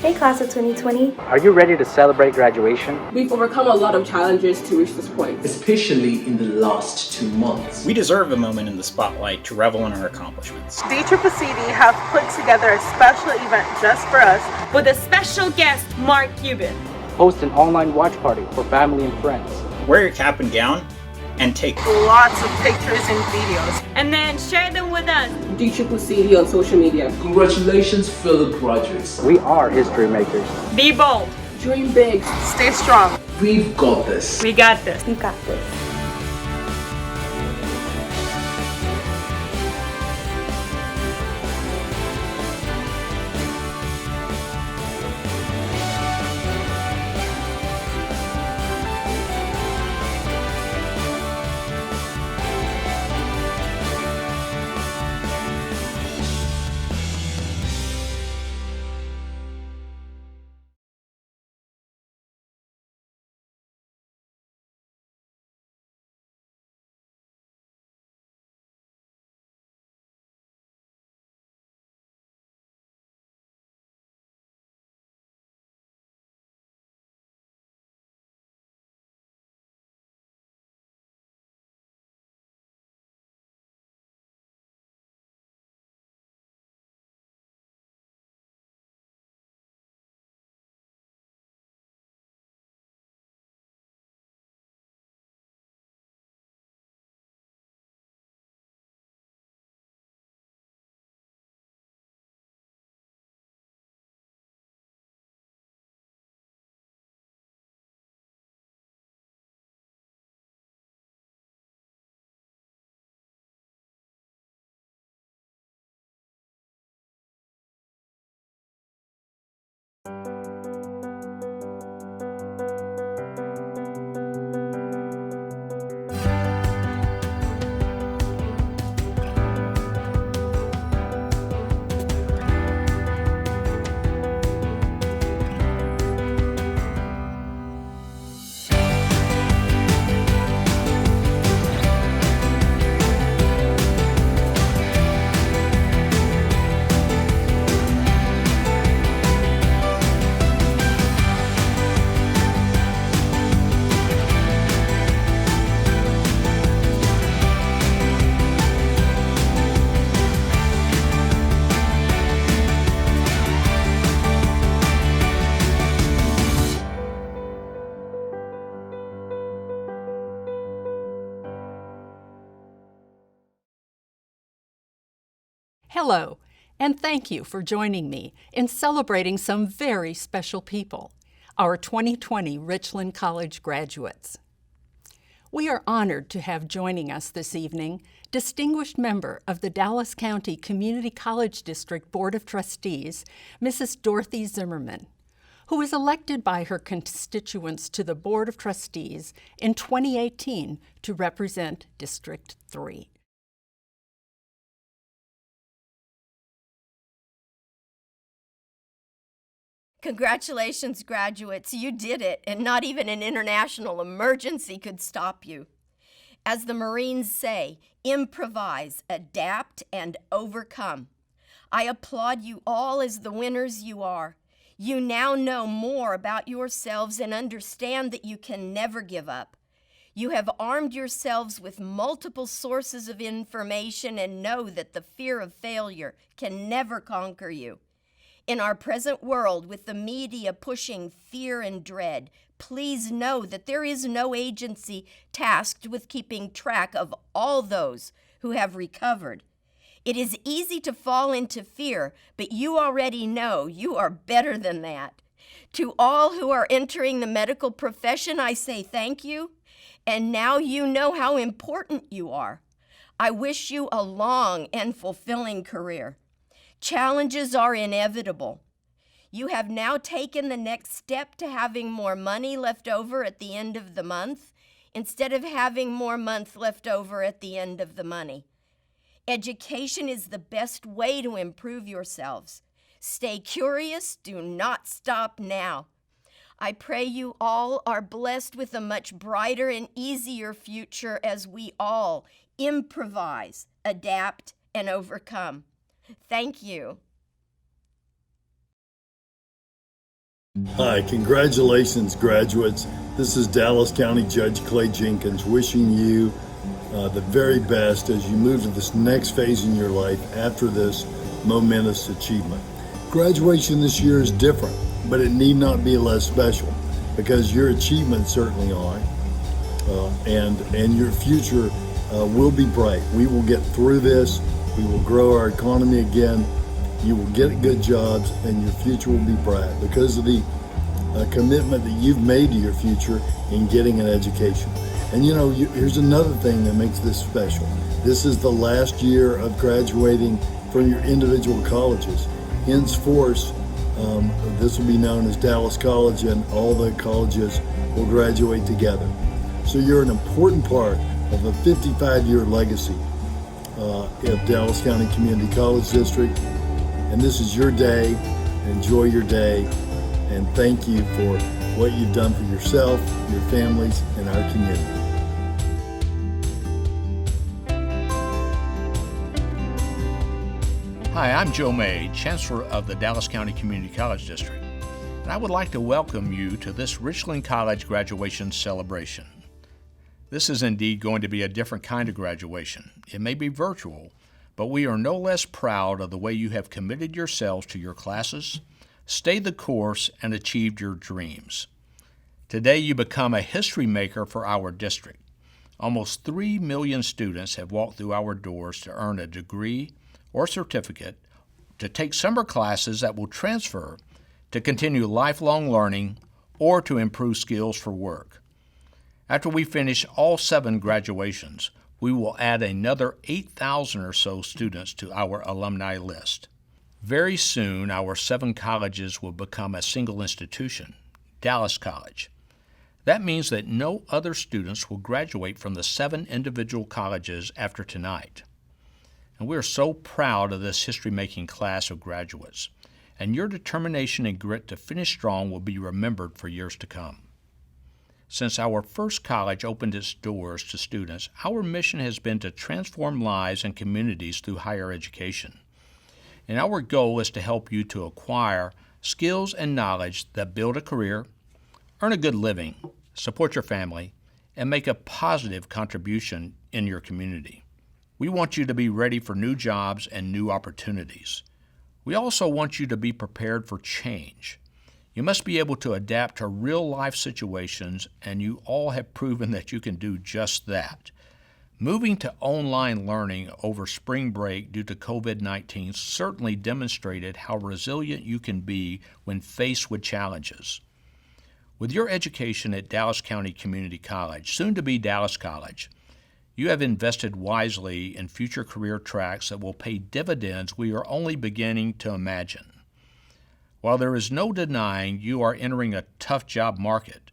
Hey class of 2020. Are you ready to celebrate graduation? We've overcome a lot of challenges to reach this point. Especially in the last 2 months. We deserve a moment in the spotlight to revel in our accomplishments. DCCD has put together a special event just for us with a special guest, Mark Cuban. Host an online watch party for family and friends. Wear your cap and gown and take lots of pictures and videos. And then share them with us. DCCD on social media. Congratulations, fellow graduates. We are history makers. Be bold. Dream big. Stay strong. We've got this. We got this. We got this. Hello, and thank you for joining me in celebrating some very special people, our 2020 Richland College graduates. We are honored to have joining us this evening distinguished member of the Dallas County Community College District Board of Trustees, Mrs. Dorothy Zimmerman, who was elected by her constituents to the Board of Trustees in 2018 to represent District 3. Congratulations, graduates. You did it, and not even an international emergency could stop you. As the Marines say, improvise, adapt, and overcome. I applaud you all as the winners you are. You now know more about yourselves and understand that you can never give up. You have armed yourselves with multiple sources of information and know that the fear of failure can never conquer you. In our present world, with the media pushing fear and dread, please know that there is no agency tasked with keeping track of all those who have recovered. It is easy to fall into fear, but you already know you are better than that. To all who are entering the medical profession, I say thank you, and now you know how important you are. I wish you a long and fulfilling career. Challenges are inevitable. You have now taken the next step to having more money left over at the end of the month instead of having more month left over at the end of the money. Education is the best way to improve yourselves. Stay curious, do not stop now. I pray you all are blessed with a much brighter and easier future as we all improvise, adapt, and overcome. Thank you. Hi, congratulations, graduates. This is Dallas County Judge Clay Jenkins wishing you the very best as you move to this next phase in your life after this momentous achievement. Graduation this year is different, but it need not be less special because your achievements certainly are, and your future will be bright. We will get through this. We will grow our economy again. You will get good jobs, and your future will be bright because of the commitment that you've made to your future in getting an education. And here's another thing that makes this special. This is the last year of graduating from your individual colleges. Henceforth, this will be known as Dallas College, and all the colleges will graduate together. So you're an important part of a 55-year legacy of Dallas County Community College District. And this is your day. Enjoy your day. And thank you for what you've done for yourself, your families, and our community. Hi, I'm Joe May, Chancellor of the Dallas County Community College District, and I would like to welcome you to this Richland College graduation celebration. This is indeed going to be a different kind of graduation. It may be virtual, but we are no less proud of the way you have committed yourselves to your classes, stayed the course, and achieved your dreams. Today you become a history maker for our district. Almost 3 million students have walked through our doors to earn a degree or certificate, to take summer classes that will transfer, to continue lifelong learning, or to improve skills for work. After we finish all 7 graduations, we will add another 8,000 or so students to our alumni list. Very soon, our 7 colleges will become a single institution, Dallas College. That means that no other students will graduate from the 7 individual colleges after tonight. And we are so proud of this history-making class of graduates, and your determination and grit to finish strong will be remembered for years to come. Since our first college opened its doors to students, our mission has been to transform lives and communities through higher education. And our goal is to help you to acquire skills and knowledge that build a career, earn a good living, support your family, and make a positive contribution in your community. We want you to be ready for new jobs and new opportunities. We also want you to be prepared for change. You must be able to adapt to real-life situations, and you all have proven that you can do just that. Moving to online learning over spring break due to COVID-19 certainly demonstrated how resilient you can be when faced with challenges. With your education at Dallas County Community College, soon to be Dallas College, you have invested wisely in future career tracks that will pay dividends we are only beginning to imagine. While there is no denying you are entering a tough job market,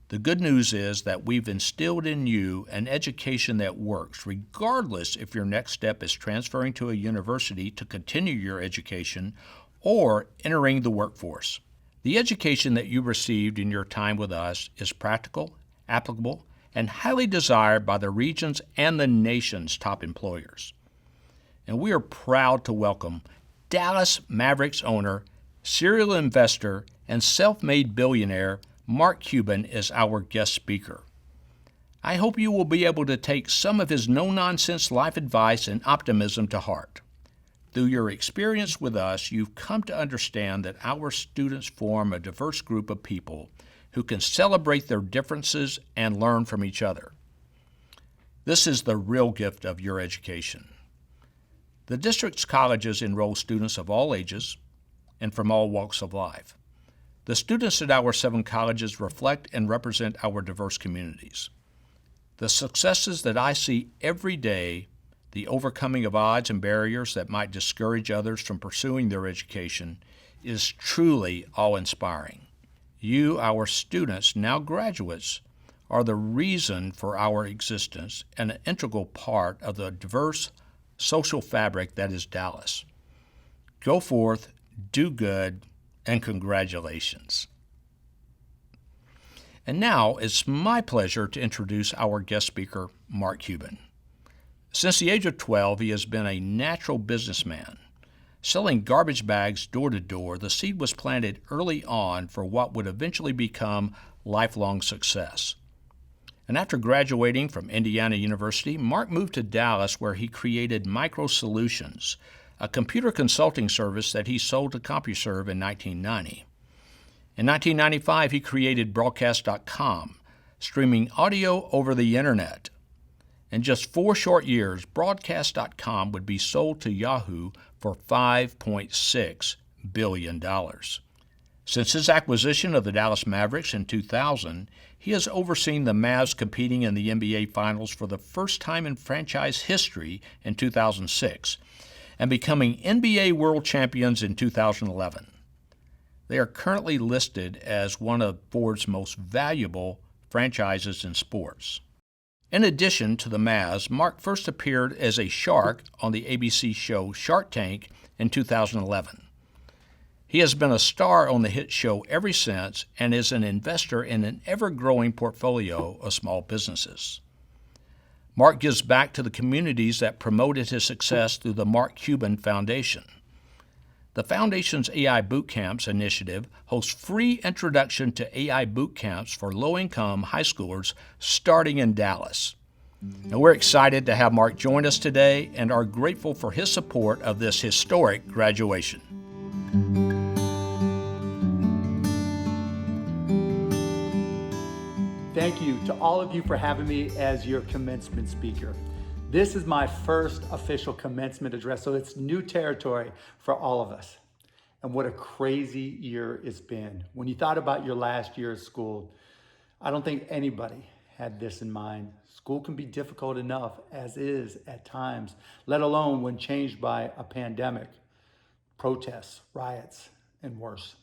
the good news is that we've instilled in you an education that works, regardless if your next step is transferring to a university to continue your education or entering the workforce. The education that you received in your time with us is practical, applicable, and highly desired by the region's and the nation's top employers. And we are proud to welcome Dallas Mavericks owner, serial investor, and self-made billionaire Mark Cuban as our guest speaker. I hope you will be able to take some of his no-nonsense life advice and optimism to heart. Through your experience with us, you've come to understand that our students form a diverse group of people who can celebrate their differences and learn from each other. This is the real gift of your education. The district's colleges enroll students of all ages and from all walks of life. The students at our 7 colleges reflect and represent our diverse communities. The successes that I see every day, the overcoming of odds and barriers that might discourage others from pursuing their education, is truly awe-inspiring. You, our students, now graduates, are the reason for our existence and an integral part of the diverse social fabric that is Dallas. Go forth, do good, and congratulations. And now it's my pleasure to introduce our guest speaker, Mark Cuban. Since the age of 12, he has been a natural businessman. Selling garbage bags door to door, the seed was planted early on for what would eventually become lifelong success. And after graduating from Indiana University, Mark moved to Dallas where he created Micro Solutions, a computer consulting service that he sold to CompuServe in 1990. In 1995, he created Broadcast.com, streaming audio over the internet. In just 4 short years, Broadcast.com would be sold to Yahoo for $5.6 billion. Since his acquisition of the Dallas Mavericks in 2000, he has overseen the Mavs competing in the NBA Finals for the first time in franchise history in 2006 and becoming NBA World Champions in 2011. They are currently listed as one of Ford's most valuable franchises in sports. In addition to the Mavs, Mark first appeared as a shark on the ABC show Shark Tank in 2011. He has been a star on the hit show ever since and is an investor in an ever-growing portfolio of small businesses. Mark gives back to the communities that promoted his success through the Mark Cuban Foundation. The Foundation's AI Boot Camps initiative hosts free introduction to AI boot camps for low-income high schoolers starting in Dallas. And we're excited to have Mark join us today and are grateful for his support of this historic graduation. Thank you to all of you for having me as your commencement speaker. This is my first official commencement address, so it's new territory for all of us. And what a crazy year it's been. When you thought about your last year of school, I don't think anybody had this in mind. School can be difficult enough as is at times, let alone when changed by a pandemic, protests, riots, and worse.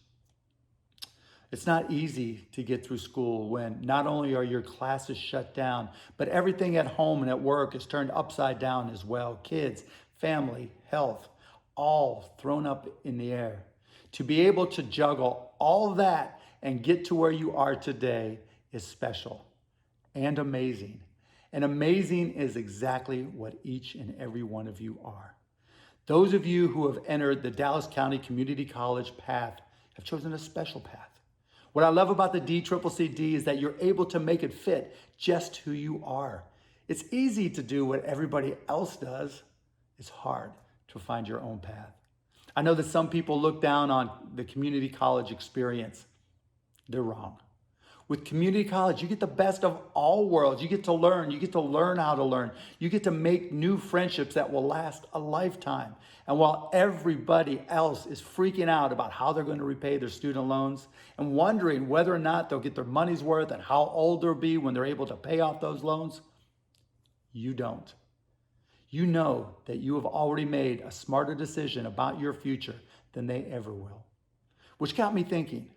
It's not easy to get through school when not only are your classes shut down, but everything at home and at work is turned upside down as well. Kids, family, health, all thrown up in the air. To be able to juggle all that and get to where you are today is special and amazing. And amazing is exactly what each and every one of you are. Those of you who have entered the Dallas County Community College path have chosen a special path. What I love about the DCCCD is that you're able to make it fit just who you are. It's easy to do what everybody else does. It's hard to find your own path. I know that some people look down on the community college experience. They're wrong. With community college, you get the best of all worlds. You get to learn. You get to learn how to learn. You get to make new friendships that will last a lifetime. And while everybody else is freaking out about how they're going to repay their student loans and wondering whether or not they'll get their money's worth and how old they'll be when they're able to pay off those loans, you don't. You know that you have already made a smarter decision about your future than they ever will. Which got me thinking,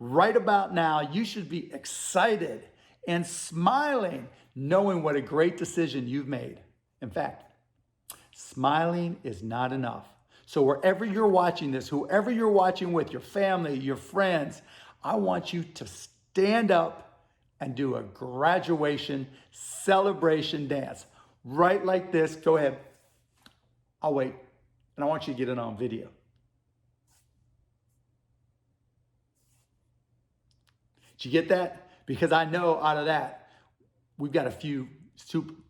right about now, you should be excited and smiling, knowing what a great decision you've made. In fact, smiling is not enough. So wherever you're watching this, whoever you're watching with, your family, your friends, I want you to stand up and do a graduation celebration dance. Right like this. Go ahead. I'll wait. And I want you to get it on video. Did you get that? Because I know out of that, we've got a few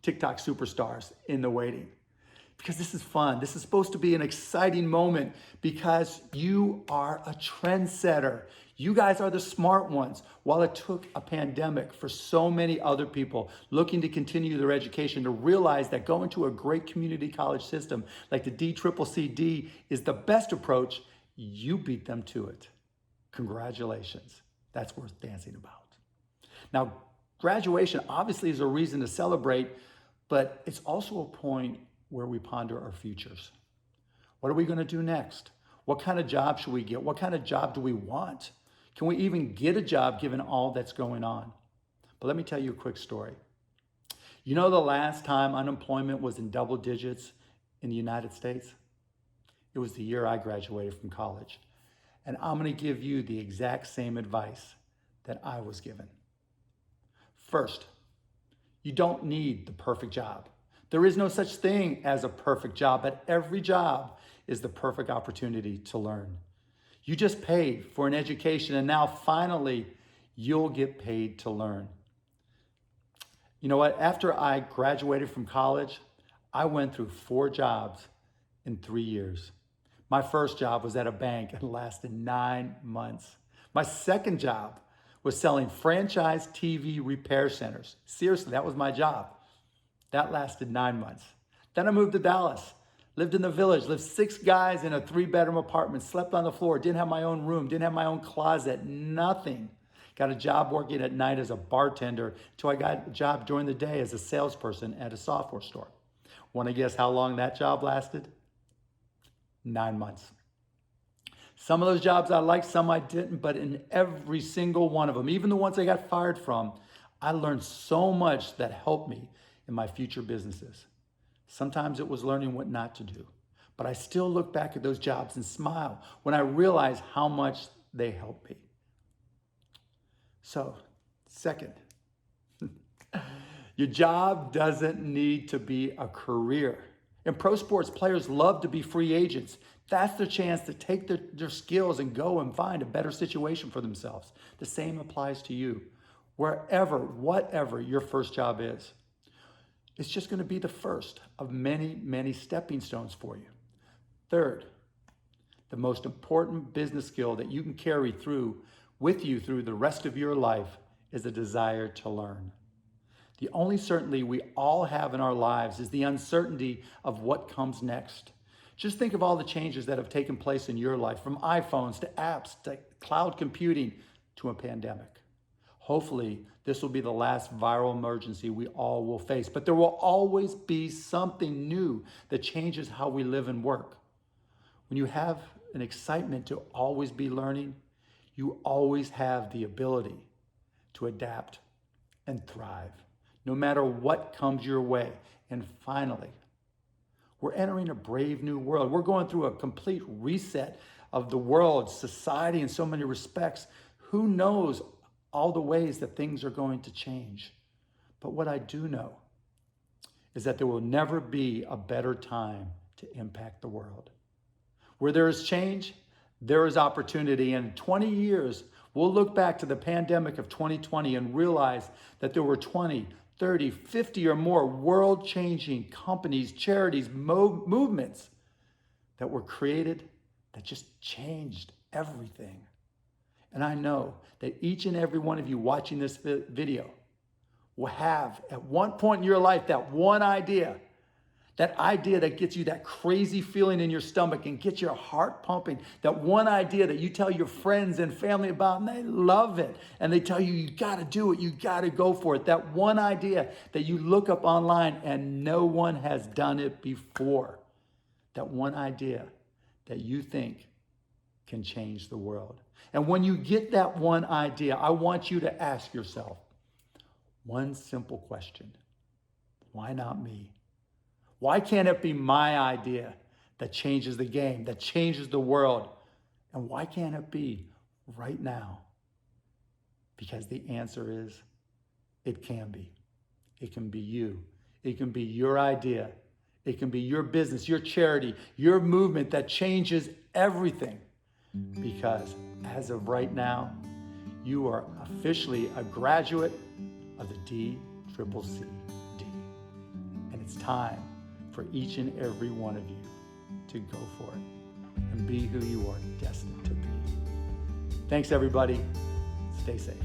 TikTok superstars in the waiting. Because this is fun. This is supposed to be an exciting moment because you are a trendsetter. You guys are the smart ones. While it took a pandemic for so many other people looking to continue their education to realize that going to a great community college system like the DCCCD is the best approach, you beat them to it. Congratulations. That's worth dancing about. Now, graduation obviously is a reason to celebrate, but it's also a point where we ponder our futures. What are we going to do next? What kind of job should we get? What kind of job do we want? Can we even get a job given all that's going on? But let me tell you a quick story. You know the last time unemployment was in double digits in the United States? It was the year I graduated from college. And I'm going to give you the exact same advice that I was given. First, you don't need the perfect job. There is no such thing as a perfect job, but every job is the perfect opportunity to learn. You just paid for an education, and now finally you'll get paid to learn. You know what? After I graduated from college, I went through 4 jobs in 3 years. My first job was at a bank and lasted 9 months. My second job was selling franchise TV repair centers. Seriously, that was my job. That lasted 9 months. Then I moved to Dallas, lived in the village, lived 6 guys in a 3-bedroom apartment, slept on the floor, didn't have my own room, didn't have my own closet, nothing. Got a job working at night as a bartender until I got a job during the day as a salesperson at a software store. Want to guess how long that job lasted? 9 months. Some of those jobs I liked, some I didn't, but in every single one of them, even the ones I got fired from, I learned so much that helped me in my future businesses. Sometimes it was learning what not to do, but I still look back at those jobs and smile when I realize how much they helped me. So, second, your job doesn't need to be a career. In pro sports, players love to be free agents. That's their chance to take their skills and go and find a better situation for themselves. The same applies to you. Wherever, whatever your first job is, it's just going to be the first of many, many stepping stones for you. Third, the most important business skill that you can carry with you through the rest of your life is a desire to learn. The only certainty we all have in our lives is the uncertainty of what comes next. Just think of all the changes that have taken place in your life, from iPhones to apps to cloud computing to a pandemic. Hopefully, this will be the last viral emergency we all will face, but there will always be something new that changes how we live and work. When you have an excitement to always be learning, you always have the ability to adapt and thrive, no matter what comes your way. And finally, we're entering a brave new world. We're going through a complete reset of the world, society, in so many respects. Who knows all the ways that things are going to change? But what I do know is that there will never be a better time to impact the world. Where there is change, there is opportunity. And in 20 years, we'll look back to the pandemic of 2020 and realize that there were 20, 30, 50 or more world-changing companies, charities, movements that were created that just changed everything. And I know that each and every one of you watching this video will have, at one point in your life, that one idea, that idea that gets you that crazy feeling in your stomach and gets your heart pumping, that one idea that you tell your friends and family about and they love it. And they tell you, you gotta do it, you gotta go for it. That one idea that you look up online and no one has done it before. That one idea that you think can change the world. And when you get that one idea, I want you to ask yourself one simple question. Why not me? Why can't it be my idea that changes the game, that changes the world? And why can't it be right now? Because the answer is, it can be. It can be you. It can be your idea. It can be your business, your charity, your movement that changes everything. Because as of right now, you are officially a graduate of the DCCC. And it's time for each and every one of you to go for it and be who you are destined to be. Thanks, everybody. Stay safe.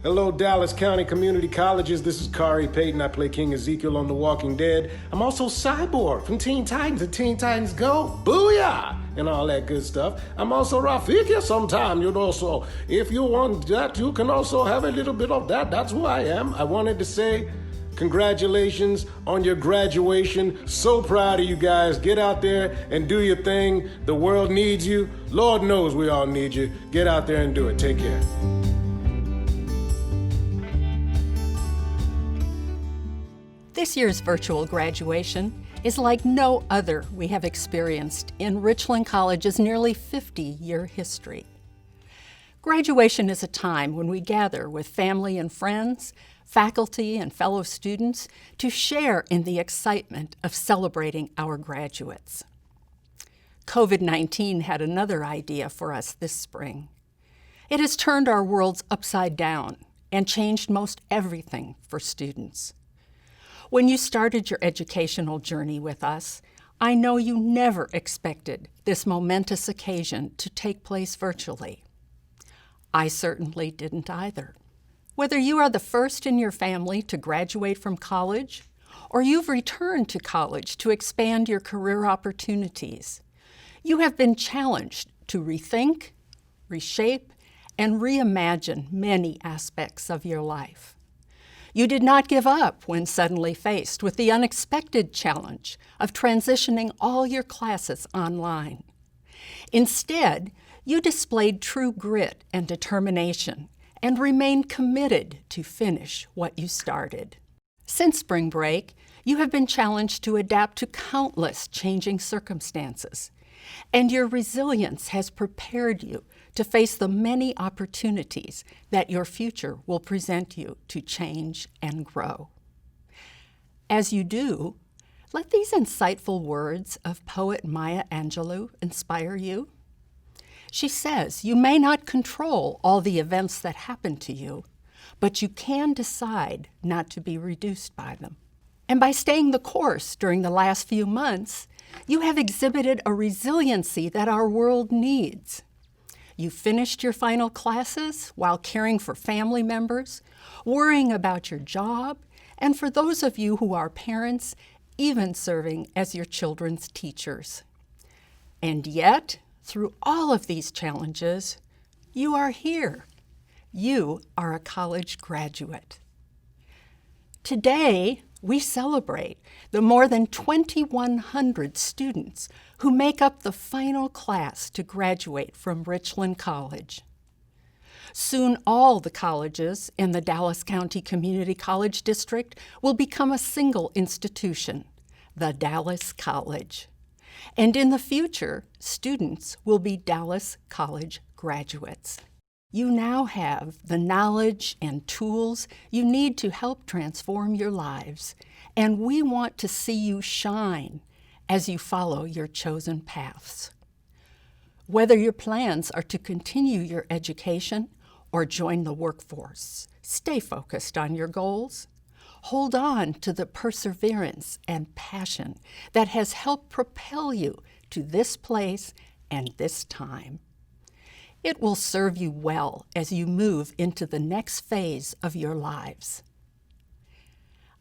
Hello, Dallas County Community Colleges. This is Kari Payton. I play King Ezekiel on The Walking Dead. I'm also Cyborg from Teen Titans and Teen Titans Go. Booyah! And all that good stuff. I'm also Rafiki sometime, so if you want that, you can also have a little bit of that. That's who I am. I wanted to say congratulations on your graduation. So proud of you guys. Get out there and do your thing. The world needs you. Lord knows we all need you. Get out there and do it. Take care. This year's virtual graduation is like no other we have experienced in Richland College's nearly 50-year history. Graduation is a time when we gather with family and friends, faculty and fellow students to share in the excitement of celebrating our graduates. COVID-19 had another idea for us this spring. It has turned our worlds upside down and changed most everything for students. When you started your educational journey with us, I know you never expected this momentous occasion to take place virtually. I certainly didn't either. Whether you are the first in your family to graduate from college, or you've returned to college to expand your career opportunities, you have been challenged to rethink, reshape, and reimagine many aspects of your life. You did not give up when suddenly faced with the unexpected challenge of transitioning all your classes online. Instead, you displayed true grit and determination and remained committed to finish what you started. Since spring break, you have been challenged to adapt to countless changing circumstances, and your resilience has prepared you to face the many opportunities that your future will present you to change and grow. As you do, let these insightful words of poet Maya Angelou inspire you. She says, "You may not control all the events that happen to you, but you can decide not to be reduced by them." And by staying the course during the last few months, you have exhibited a resiliency that our world needs. You finished your final classes while caring for family members, worrying about your job, and for those of you who are parents, even serving as your children's teachers. And yet, through all of these challenges, you are here. You are a college graduate. Today, we celebrate the more than 2,100 students who make up the final class to graduate from Richland College. Soon all the colleges in the Dallas County Community College District will become a single institution, the Dallas College. And in the future, students will be Dallas College graduates. You now have the knowledge and tools you need to help transform your lives, and we want to see you shine as you follow your chosen paths. Whether your plans are to continue your education or join the workforce, stay focused on your goals. Hold on to the perseverance and passion that has helped propel you to this place and this time. It will serve you well as you move into the next phase of your lives.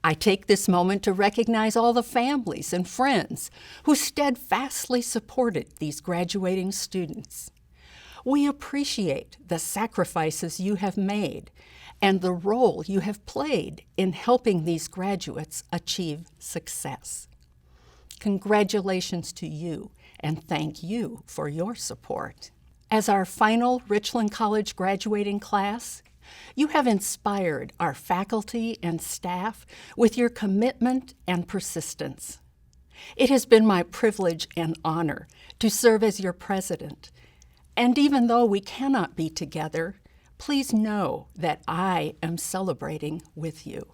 I take this moment to recognize all the families and friends who steadfastly supported these graduating students. We appreciate the sacrifices you have made and the role you have played in helping these graduates achieve success. Congratulations to you, and thank you for your support. As our final Richland College graduating class, you have inspired our faculty and staff with your commitment and persistence. It has been my privilege and honor to serve as your president, and even though we cannot be together, please know that I am celebrating with you.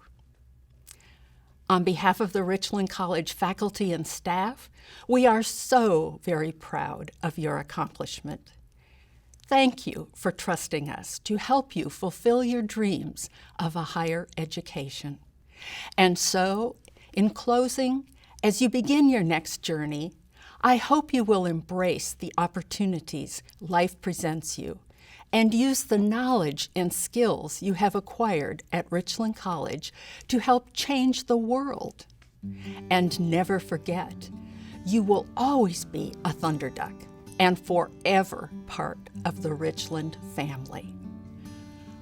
On behalf of the Richland College faculty and staff, we are so very proud of your accomplishment. Thank you for trusting us to help you fulfill your dreams of a higher education. And so, in closing, as you begin your next journey, I hope you will embrace the opportunities life presents you and use the knowledge and skills you have acquired at Richland College to help change the world. And never forget, you will always be a Thunderduck and forever part of the Richland family.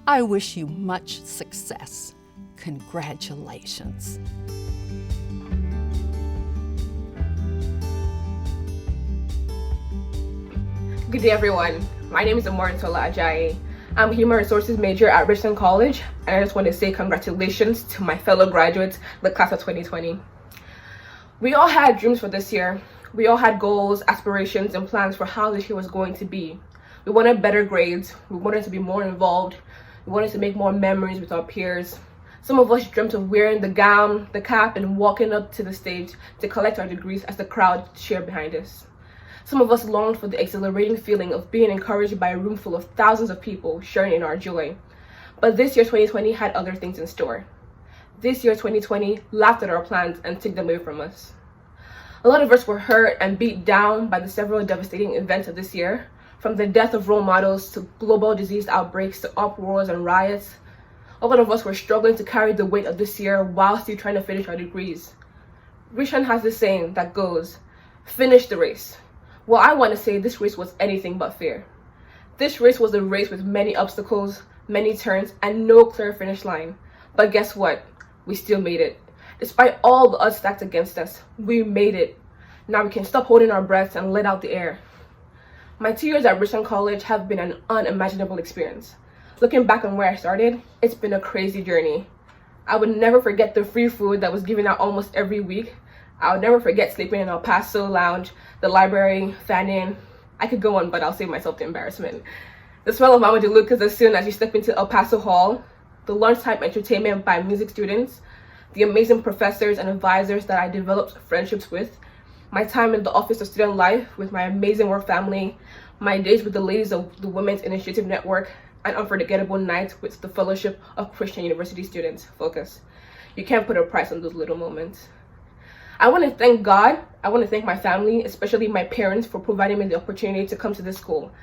I wish you much success. Congratulations. Good day, everyone. My name is Amorintola Ajayi. I'm a human resources major at Richland College, and I just want to say congratulations to my fellow graduates, the class of 2020. We all had dreams for this year. We all had goals, aspirations, and plans for how this year was going to be. We wanted better grades. We wanted to be more involved. We wanted to make more memories with our peers. Some of us dreamt of wearing the gown, the cap, and walking up to the stage to collect our degrees as the crowd cheered behind us. Some of us longed for the exhilarating feeling of being encouraged by a room full of thousands of people sharing in our joy. But this year, 2020, had other things in store. This year, 2020, laughed at our plans and took them away from us. A lot of us were hurt and beat down by the several devastating events of this year, from the death of role models to global disease outbreaks to uproars and riots. A lot of us were struggling to carry the weight of this year while still trying to finish our degrees. Richland has this saying that goes, finish the race. Well, I want to say this race was anything but fair. This race was a race with many obstacles, many turns, and no clear finish line. But guess what? We still made it. Despite all the odds stacked against us, we made it. Now we can stop holding our breaths and let out the air. My 2 years at Richland College have been an unimaginable experience. Looking back on where I started, it's been a crazy journey. I would never forget the free food that was given out almost every week. I would never forget sleeping in El Paso lounge, the library, fanning. I could go on, but I'll save myself the embarrassment. The smell of Mama DeLuca's as soon as you step into El Paso Hall, the lunchtime entertainment by music students, the amazing professors and advisors that I developed friendships with, my time in the Office of Student Life with my amazing work family, my days with the ladies of the Women's Initiative Network, and unforgettable nights with the Fellowship of Christian University Students, Focus. You can't put a price on those little moments. I want to thank God. I want to thank my family, especially my parents, for providing me the opportunity to come to this school.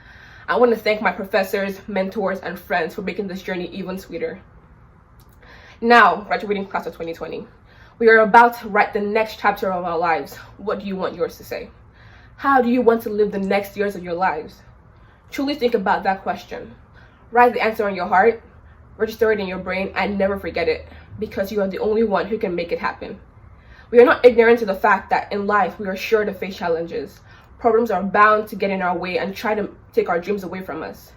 I want to thank my professors, mentors, and friends for making this journey even sweeter. Now, graduating class of 2020, we are about to write the next chapter of our lives. What do you want yours to say? How do you want to live the next years of your lives? Truly think about that question. Write the answer on your heart, register it in your brain, and never forget it, because you are the only one who can make it happen. We are not ignorant to the fact that in life we are sure to face challenges. Problems are bound to get in our way and try to take our dreams away from us.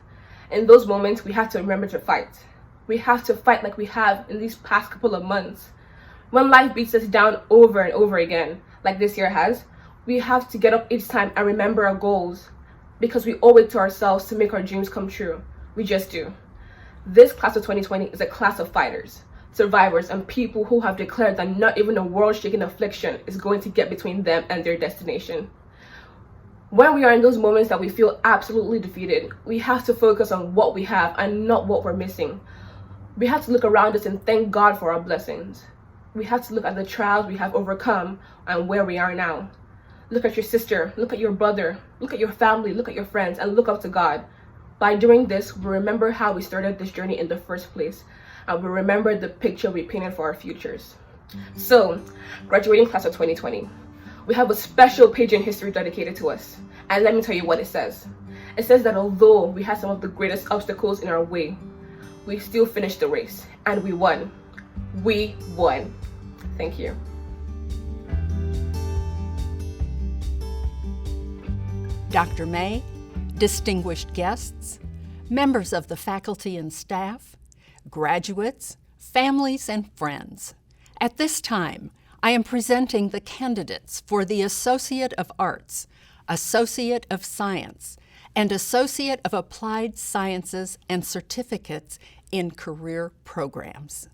In those moments, we have to remember to fight. We have to fight like we have in these past couple of months. When life beats us down over and over again, like this year has, we have to get up each time and remember our goals, because we owe it to ourselves to make our dreams come true. We just do. This class of 2020 is a class of fighters, survivors, and people who have declared that not even a world-shaking affliction is going to get between them and their destination. When we are in those moments that we feel absolutely defeated, we have to focus on what we have and not what we're missing. We have to look around us and thank God for our blessings. We have to look at the trials we have overcome and where we are now. Look at your sister, look at your brother, look at your family, look at your friends, and look up to God. By doing this, we remember how we started this journey in the first place, and we remember the picture we painted for our futures. So, graduating class of 2020, we have a special page in history dedicated to us, and let me tell you what it says. It says that although we had some of the greatest obstacles in our way, we still finished the race, and we won. We won. Thank you. Dr. May, distinguished guests, members of the faculty and staff, graduates, families, and friends. At this time, I am presenting the candidates for the Associate of Arts, Associate of Science, and Associate of Applied Sciences and Certificates in Career Programs.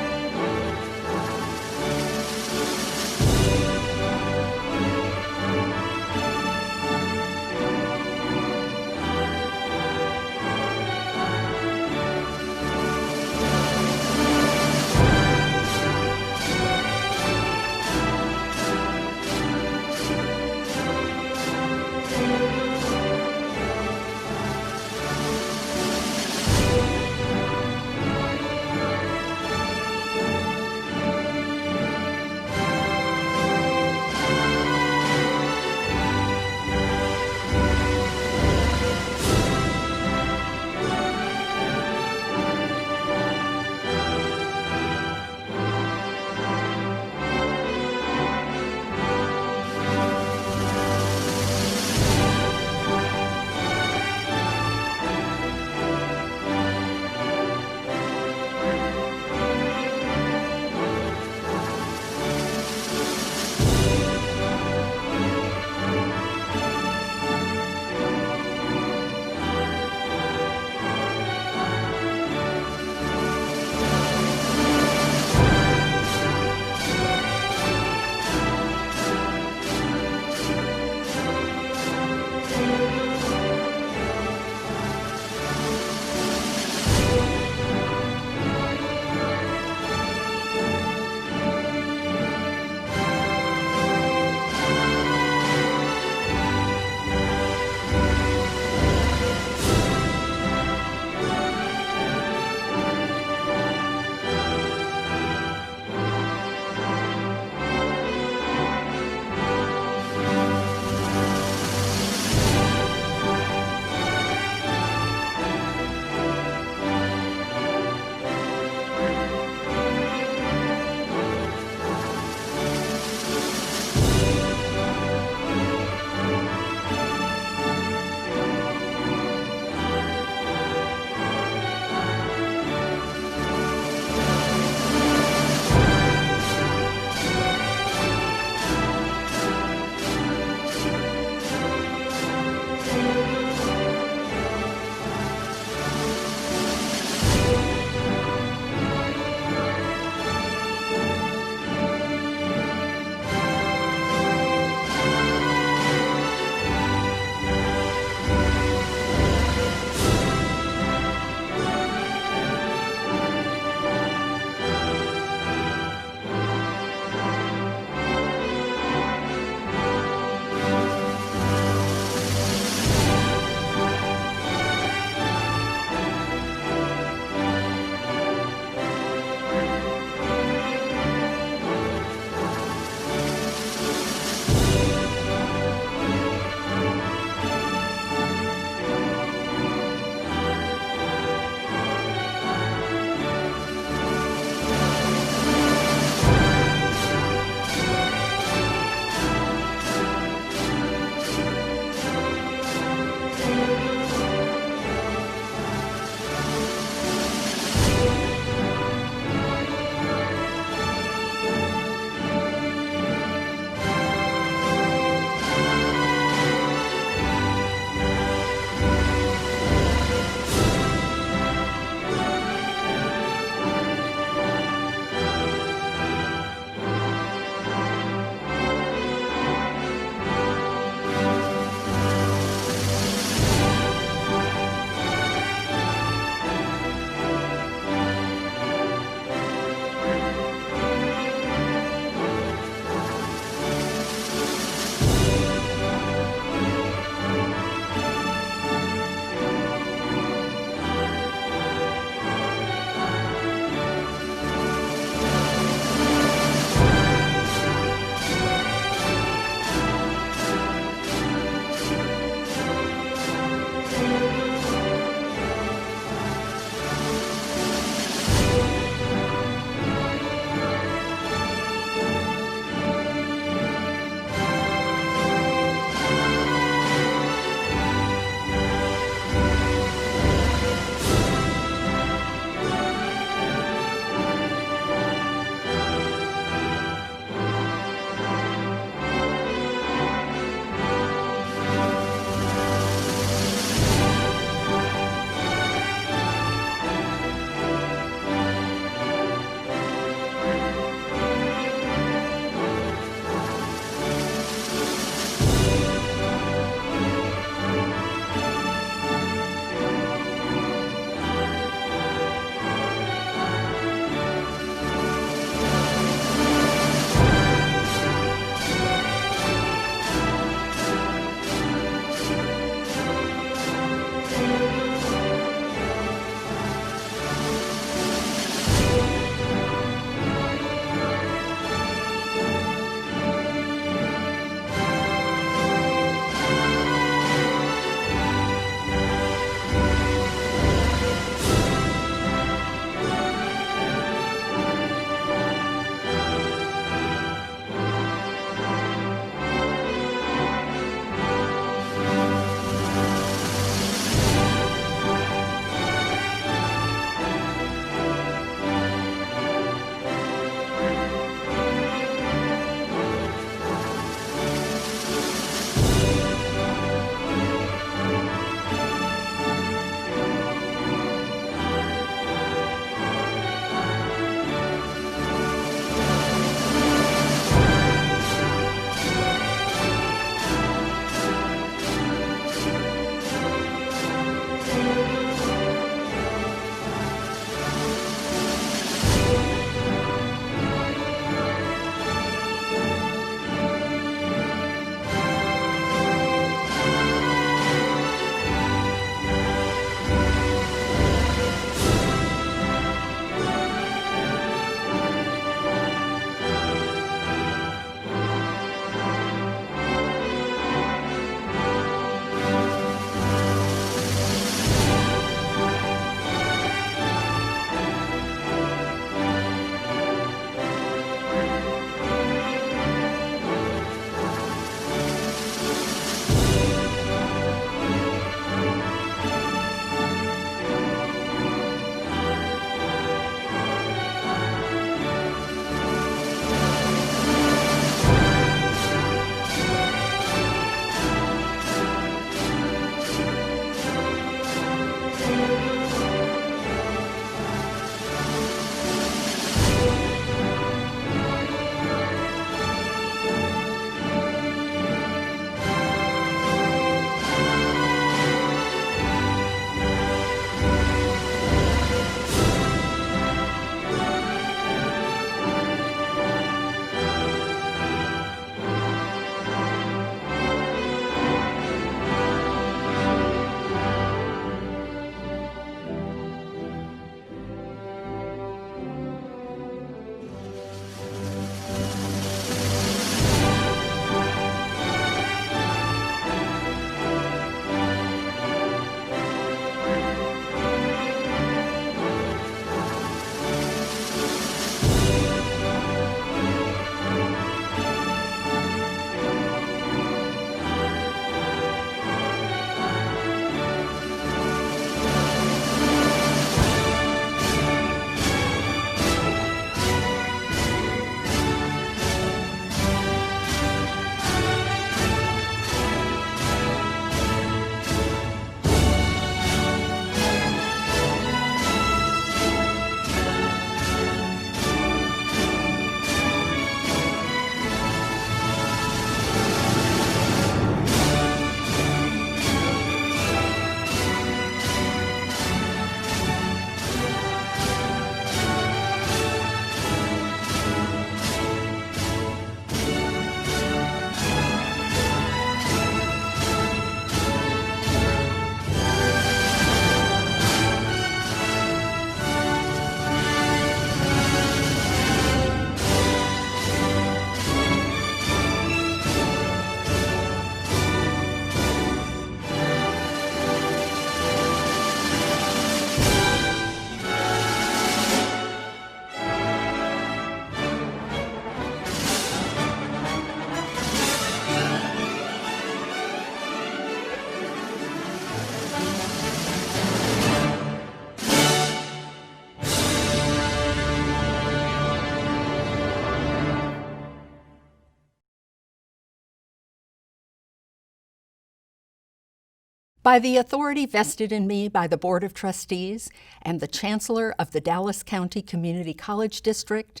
By the authority vested in me by the Board of Trustees and the Chancellor of the Dallas County Community College District,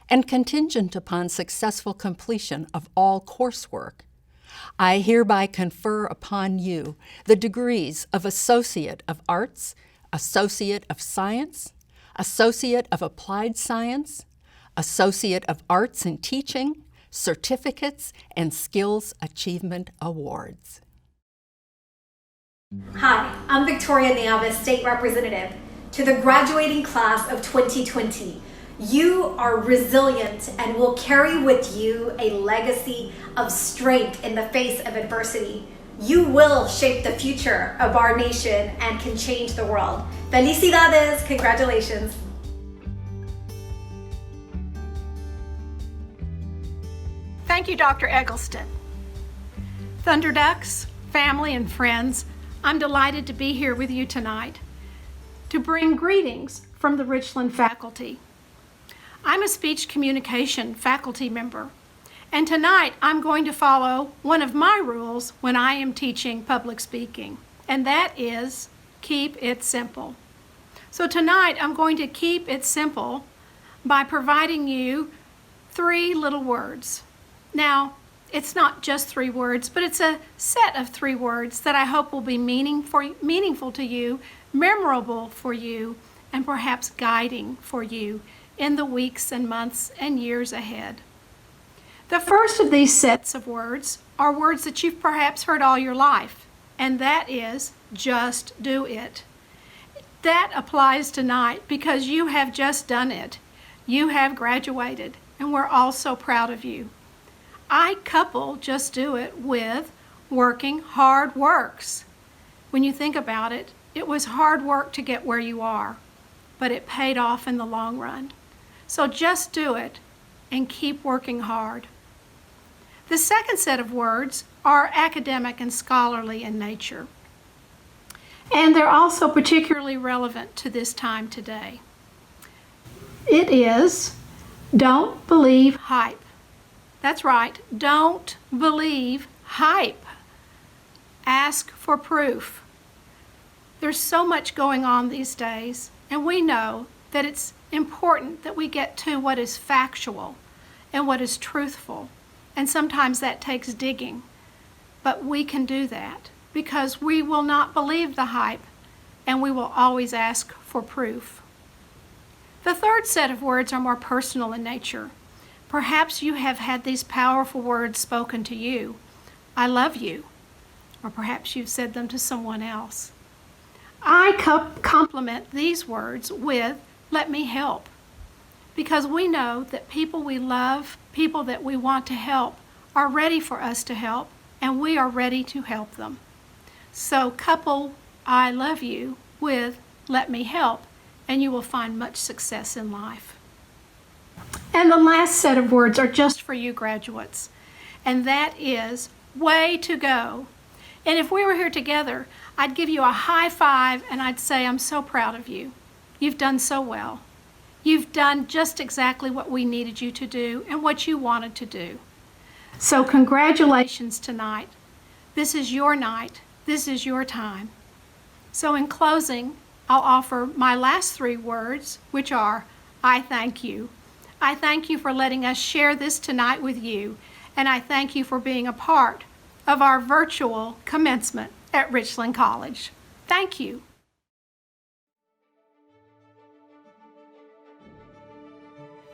and contingent upon successful completion of all coursework, I hereby confer upon you the degrees of Associate of Arts, Associate of Science, Associate of Applied Science, Associate of Arts in Teaching, certificates, and Skills Achievement Awards. Hi, I'm Victoria Niava, State Representative. To the graduating class of 2020, you are resilient and will carry with you a legacy of strength in the face of adversity. You will shape the future of our nation and can change the world. Felicidades, congratulations. Thank you, Dr. Eggleston. Thunder Ducks, family and friends, I'm delighted to be here with you tonight to bring greetings from the Richland faculty. I'm a speech communication faculty member, and tonight I'm going to follow one of my rules when I am teaching public speaking, and that is keep it simple. So tonight I'm going to keep it simple by providing you 3 little words. Now, it's not just 3 words, but it's a set of 3 words that I hope will be meaningful to you, memorable for you, and perhaps guiding for you in the weeks and months and years ahead. The first of these sets of words are words that you've perhaps heard all your life, and that is just do it. That applies tonight because you have just done it. You have graduated, and we're all so proud of you. I couple just do it with working hard works. When you think about it, it was hard work to get where you are, but it paid off in the long run. So just do it and keep working hard. The second set of words are academic and scholarly in nature, and they're also particularly relevant to this time today. It is don't believe hype. That's right, don't believe hype. Ask for proof. There's so much going on these days, and we know that it's important that we get to what is factual and what is truthful, and sometimes that takes digging. But we can do that because we will not believe the hype, and we will always ask for proof. The third set of words are more personal in nature. Perhaps you have had these powerful words spoken to you. I love you. Or perhaps you've said them to someone else. I complement these words with let me help. Because we know that people we love, people that we want to help, are ready for us to help, and we are ready to help them. So couple I love you with let me help, and you will find much success in life. And the last set of words are just for you graduates, and that is way to go. And if we were here together, I'd give you a high five and I'd say, I'm so proud of you. You've done so well. You've done just exactly what we needed you to do and what you wanted to do. So congratulations tonight. This is your night. This is your time. So in closing, I'll offer my last 3 words, which are, I thank you. I thank you for letting us share this tonight with you, and I thank you for being a part of our virtual commencement at Richland College. Thank you.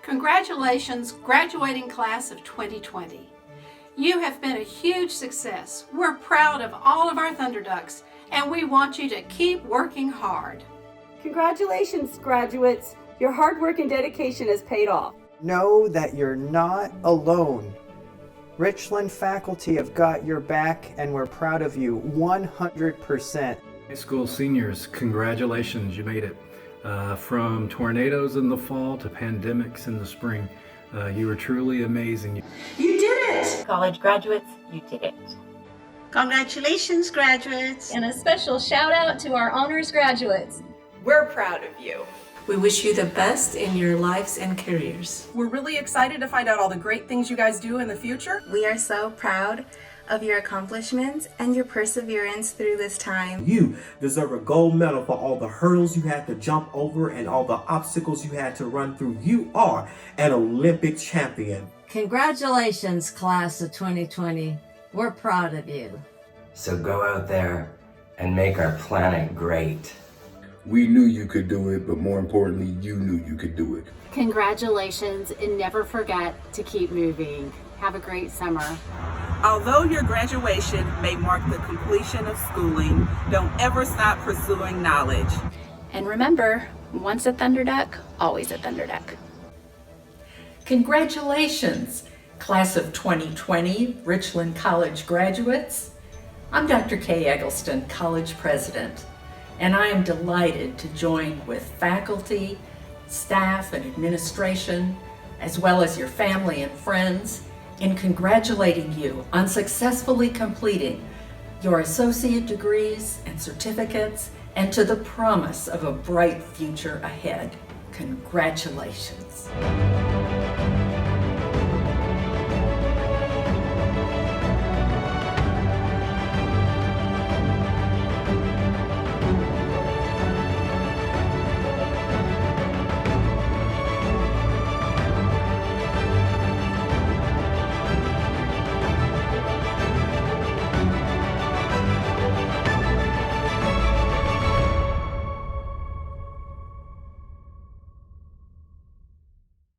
Congratulations, graduating class of 2020. You have been a huge success. We're proud of all of our Thunder Ducks, and we want you to keep working hard. Congratulations, graduates. Your hard work and dedication has paid off. Know that you're not alone. Richland faculty have got your back, and we're proud of you 100%. High school seniors, congratulations, you made it. From tornadoes in the fall to pandemics in the spring, you were truly amazing. You did it! College graduates, you did it. Congratulations, graduates. And a special shout out to our honors graduates. We're proud of you. We wish you the best in your lives and careers. We're really excited to find out all the great things you guys do in the future. We are so proud of your accomplishments and your perseverance through this time. You deserve a gold medal for all the hurdles you had to jump over and all the obstacles you had to run through. You are an Olympic champion. Congratulations, class of 2020. We're proud of you. So go out there and make our planet great. We knew you could do it, but more importantly, you knew you could do it. Congratulations, and never forget to keep moving. Have a great summer. Although your graduation may mark the completion of schooling, don't ever stop pursuing knowledge. And remember, once a Thunderduck, always a Thunderduck. Congratulations, class of 2020 Richland College graduates. I'm Dr. Kay Eggleston, college president, and I am delighted to join with faculty, staff, and administration, as well as your family and friends, in congratulating you on successfully completing your associate degrees and certificates and to the promise of a bright future ahead. Congratulations.